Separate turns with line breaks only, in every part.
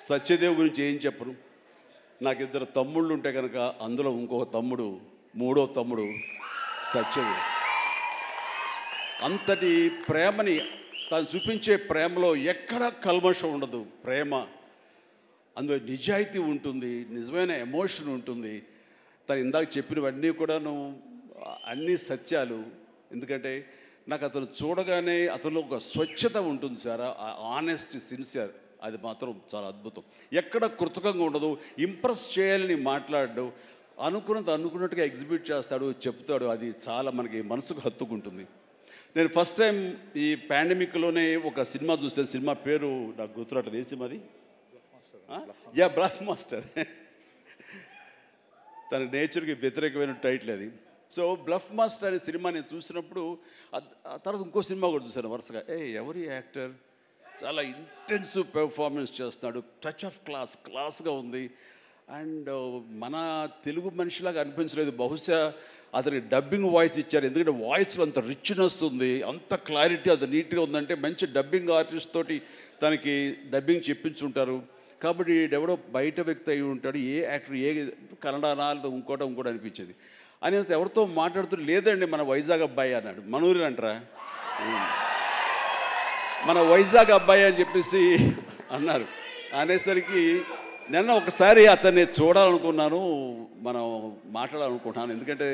సత్యదేవ్ గురించి ఏం చెప్పను. నాకు ఇద్దరు తమ్ముళ్ళు ఉంటే కనుక అందులో ఇంకొక తమ్ముడు, మూడో తమ్ముడు సత్యదేవ్. అంతటి ప్రేమని తను చూపించే ప్రేమలో ఎక్కడ కల్మషం ఉండదు. ప్రేమ అందులో నిజాయితీ ఉంటుంది, నిజమైన ఎమోషన్ ఉంటుంది. తను ఇందాక చెప్పినవన్నీ కూడాను అన్నీ సత్యాలు. ఎందుకంటే నాకు అతను చూడగానే అతనిలో ఒక స్వచ్ఛత ఉంటుంది సార్, ఆనెస్ట్, సిన్సియర్. అది మాత్రం చాలా అద్భుతం. ఎక్కడ కృతకంగా ఉండదు, ఇంప్రెస్ చేయాలని మాట్లాడడు, అనుకున్నట్టుగా ఎగ్జిబిట్ చేస్తాడు, చెప్తాడు. అది చాలా మనకి మనసుకు హత్తుకుంటుంది. నేను ఫస్ట్ టైం ఈ పాండమిక్లోనే ఒక సినిమా చూసాను. సినిమా పేరు నాకు గుర్తురావట్లేదు. ఏ సినిమా అది? Bluff master. తన నేచర్కి వ్యతిరేకమైన టైటిల్ అది. సో బ్లఫ్ మాస్టర్ అనే సినిమా నేను చూసినప్పుడు ఆ తర్వాత ఇంకో సినిమా కూడా చూశాను వరుసగా. ఎవరి యాక్టర్ చాలా ఇంటెన్సివ్ పెర్ఫార్మెన్స్ చేస్తున్నాడు, టచ్ ఆఫ్ క్లాస్గా ఉంది. అండ్ మన తెలుగు మనిషిలాగా అనిపించలేదు. బహుశా అతనికి డబ్బింగ్ వాయిస్ ఇచ్చారు, ఎందుకంటే వాయిస్లో అంత రిచ్నెస్ ఉంది, అంత క్లారిటీ, అంత నీట్గా ఉందంటే మంచి డబ్బింగ్ ఆర్టిస్ట్ తోటి తనకి డబ్బింగ్ చెప్పించుంటారు. కాబట్టి ఎవడో బయట వ్యక్తి అయి ఉంటాడు. ఏ యాక్టర్, ఏ కన్నడనా లేదా ఇంకోటి అనిపించేది. అని ఎవరితో మాట్లాడుతూ, లేదండి మన వైజాగ్ అబ్బాయి అన్నాడు. మనూరి అంటారా, మన వైజాగ్ అబ్బాయి అని చెప్పేసి అన్నారు. అనేసరికి నిన్న ఒకసారి అతన్ని చూడాలనుకున్నాను, మనం మాట్లాడాలనుకుంటున్నాను. ఎందుకంటే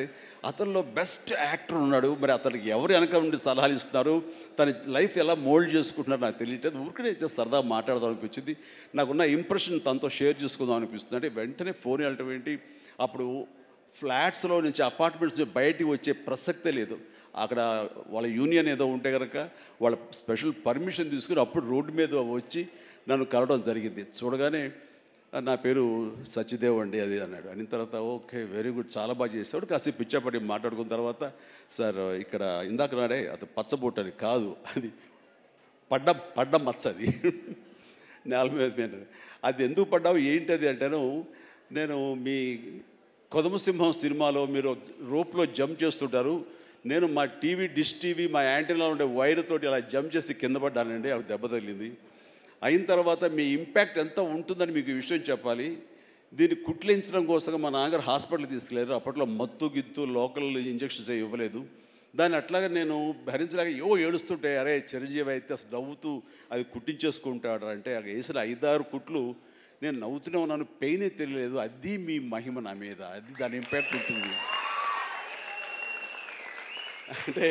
అతనిలో బెస్ట్ యాక్టర్ ఉన్నాడు. మరి అతనికి ఎవరు వెనక నుండి సలహాలు ఇస్తున్నారు, తన లైఫ్ ఎలా మోల్డ్ చేసుకుంటున్నారు నాకు తెలియట్లేదు. ఊరికనే సరదా మాట్లాడదాం అనిపించింది. నాకున్న ఇంప్రెషన్ తనతో షేర్ చేసుకుందాం అనిపిస్తుంది. అంటే వెంటనే ఫోన్ వెళ్ళటం ఏంటి, అప్పుడు ఫ్లాట్స్లో నుంచి, అపార్ట్మెంట్స్ నుంచి బయటికి వచ్చే ప్రసక్తే లేదు. అక్కడ వాళ్ళ యూనియన్ ఏదో ఉంటే కనుక వాళ్ళ స్పెషల్ పర్మిషన్ తీసుకుని అప్పుడు రోడ్డు మీద వచ్చి నన్ను కలవడం జరిగింది. చూడగానే నా పేరు సత్యదేవ్ అండి అది అన్నాడు. అయిన తర్వాత ఓకే వెరీ గుడ్, చాలా బాగా చేస్తాడు. కాసేపు పిచ్చాపడి మాట్లాడుకున్న తర్వాత, సార్ ఇక్కడ ఇందాక నాడే అది పచ్చబొట్టు అని కాదు, అది పడ్డ మచ్చ, అది నేల మీద. అది ఎందుకు పడ్డావు ఏంటి అది అంటాను. నేను మీ కొదమసింహం సినిమాలో మీరు రోప్లో జంప్ చేస్తుంటారు, నేను మా డిష్ టీవీ మా యాంటీనాలో ఉండే వైర్ తోటి అలా జంప్ చేసి కింద పడ్డానండి, అవి దెబ్బ తగిలింది. అయిన తర్వాత మీ ఇంపాక్ట్ ఎంత ఉంటుందని మీకు ఈ విషయం చెప్పాలి. దీన్ని కుట్లించడం కోసం మా నాన్నగారు హాస్పిటల్కి తీసుకెళ్ళారు. అప్పట్లో మత్తు గిత్తు లోకల్ ఇంజక్షన్స్ ఇవ్వలేదు. దాన్ని అట్లాగే నేను భరించలేక ఏడుస్తుంటే, అరే చిరంజీవి అయితే అసలు నవ్వుతూ అది కుట్టించేసుకుంటాడు అంటే, అక్కడ వేసిన 5-6 కుట్లు నేను నవ్వుతూనే ఉన్నాను, పెయినే తెలియలేదు. అది మీ మహిమ నా మీద, అది దాని ఇంపాక్ట్ ఉంటుంది. అంటే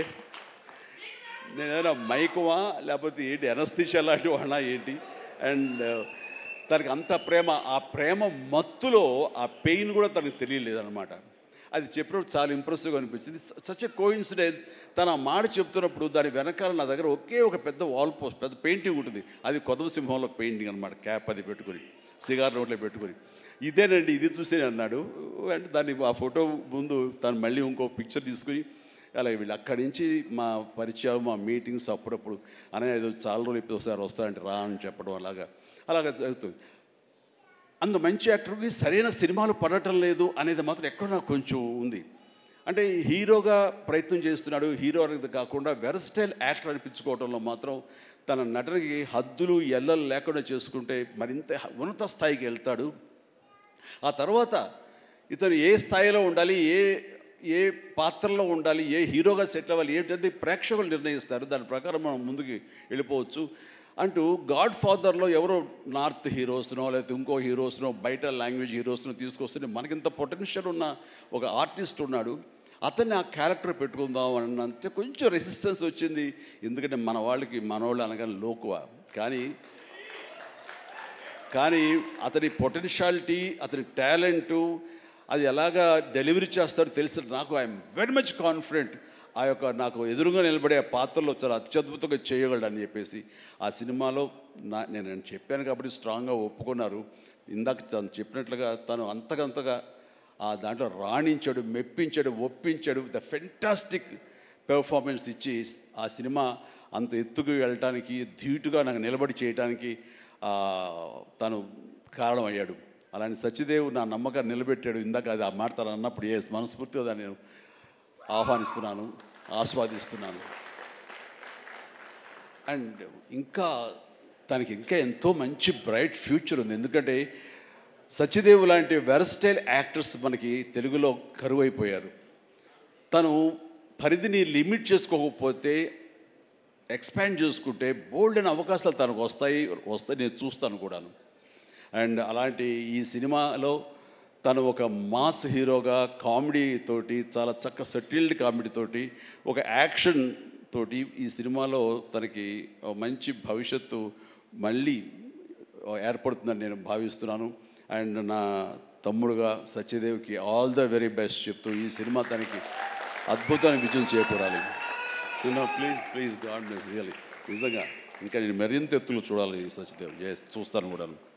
నేను ఏదైనా మైకువా లేకపోతే ఏంటి, ఎనస్థిషియా లాంటి వాడినా ఏంటి. అండ్ తనకి అంత ప్రేమ, ఆ ప్రేమ మత్తులో ఆ పెయిన్ కూడా తనకు తెలియలేదన్నమాట. అది చెప్పినప్పుడు చాలా ఇంప్రెసివ్గా అనిపించింది. Such a coincidence. తను ఆ మాట చెప్తున్నప్పుడు దాని వెనకాల నా దగ్గర ఒకే ఒక పెద్ద వాల్ పోస్ట్, పెద్ద పెయింటింగ్ ఉంటుంది. అది కొదమసింహంలో పెయింటింగ్ అనమాట. క్యాప్ అది పెట్టుకొని, సిగార్ నోట్లో పెట్టుకొని, ఇదేనండి ఇది చూసే అన్నాడు. అంటే దాన్ని ఆ ఫోటో ముందు తను మళ్ళీ ఇంకో పిక్చర్ తీసుకుని, అలాగే వీళ్ళు అక్కడి నుంచి మా పరిచయం, మా మీటింగ్స్ అప్పుడప్పుడు అనగా ఏదో చాలా రోజులు ఇప్పుడు ఒకసారి వస్తారంటే రా అని చెప్పడం, అలాగా జరుగుతుంది. అంత మంచి యాక్టర్కి సరైన సినిమాలు పడటం లేదు అనేది మాత్రం ఎక్కడ నాకు కొంచెం ఉంది. అంటే హీరోగా ప్రయత్నం చేస్తున్నాడు, హీరో అనేది కాకుండా వెరస్టైల్ యాక్టర్ అనిపించుకోవడంలో మాత్రం తన నటనకి హద్దులు ఎల్లలు లేకుండా చేసుకుంటే మరింత ఉన్నత స్థాయికి వెళ్తాడు. ఆ తర్వాత ఇతను ఏ స్థాయిలో ఉండాలి, ఏ పాత్రలో ఉండాలి, ఏ హీరోగా సెట్ అవ్వాలి ఏంటంటే ప్రేక్షకులు నిర్ణయిస్తారు. దాని ప్రకారం మనం ముందుకు వెళ్ళిపోవచ్చు అంటూ గాడ్ ఫాదర్లో ఎవరో నార్త్ హీరోస్నో లేకపోతే ఇంకో హీరోస్నో బయట లాంగ్వేజ్ హీరోస్నో తీసుకొస్తే మనకింత పొటెన్షియల్ ఉన్న ఒక ఆర్టిస్ట్ ఉన్నాడు, అతన్ని ఆ క్యారెక్టర్ పెట్టుకుందాం అని అంటే కొంచెం రెసిస్టెన్స్ వచ్చింది. ఎందుకంటే మనవాళ్ళు అనగానే లోకువ. కానీ అతని పొటెన్షియాలిటీ, అతని టాలెంటు, అది ఎలాగా డెలివరీ చేస్తారో తెలిసి నాకు ఐఎమ్ వెరీ మచ్ కాన్ఫిడెంట్ ఆ యొక్క నాకు ఎదురుగా నిలబడే ఆ పాత్రలో చాలా అత్యద్భుతంగా చేయగలడని చెప్పేసి ఆ సినిమాలో నేను చెప్పాను కాబట్టి స్ట్రాంగ్గా ఒప్పుకున్నారు. ఇందాక తను చెప్పినట్లుగా తను అంతకంతగా ఆ దాంట్లో రాణించాడు, మెప్పించాడు, ఒప్పించాడు. ద ఫెంటాస్టిక్ పెర్ఫార్మెన్స్ ఇచ్చి ఆ సినిమా అంత ఎత్తుకు వెళ్ళటానికి, ధీటుగా నాకు నిలబడి చేయడానికి తను కారణమయ్యాడు. అలాంటి సత్యదేవ్ నా నమ్మకాన్ని నిలబెట్టాడు. ఇందాక అది ఆ మాట తను అన్నప్పుడు మనస్ఫూర్తిగా దాన్ని నేను ఆహ్వానిస్తున్నాను, ఆస్వాదిస్తున్నాను. అండ్ ఇంకా తనకి ఇంకా ఎంతో మంచి బ్రైట్ ఫ్యూచర్ ఉంది. ఎందుకంటే సత్యదేవ్ లాంటి వెరస్టైల్ యాక్టర్స్ మనకి తెలుగులో కరువైపోయారు. తను పరిధిని లిమిట్ చేసుకోకపోతే, ఎక్స్పాండ్ చేసుకుంటే బోల్డ్ అనే అవకాశాలు తనకు వస్తాయి నేను చూస్తాను కూడాను. అండ్ అలాంటి ఈ సినిమాలో తను ఒక మాస్ హీరోగా కామెడీ తోటి, చాలా చక్కగా సెటిల్డ్ కామెడీ తోటి, ఒక యాక్షన్ తోటి ఈ సినిమాలో తనకి మంచి భవిష్యత్తు మళ్ళీ ఏర్పడుతుందని నేను భావిస్తున్నాను. అండ్ నా తమ్ముడుగా సత్యదేవ్కి ఆల్ ద వెరీ బెస్ట్ చెప్తూ ఈ సినిమా తనకి అద్భుతమైన విజయం చేకూరాలి. Please God bless really. నిజంగా ఇంకా నేను మరింత ఎత్తులు చూడాలి సత్యదేవ్. చూస్తాను కూడాను.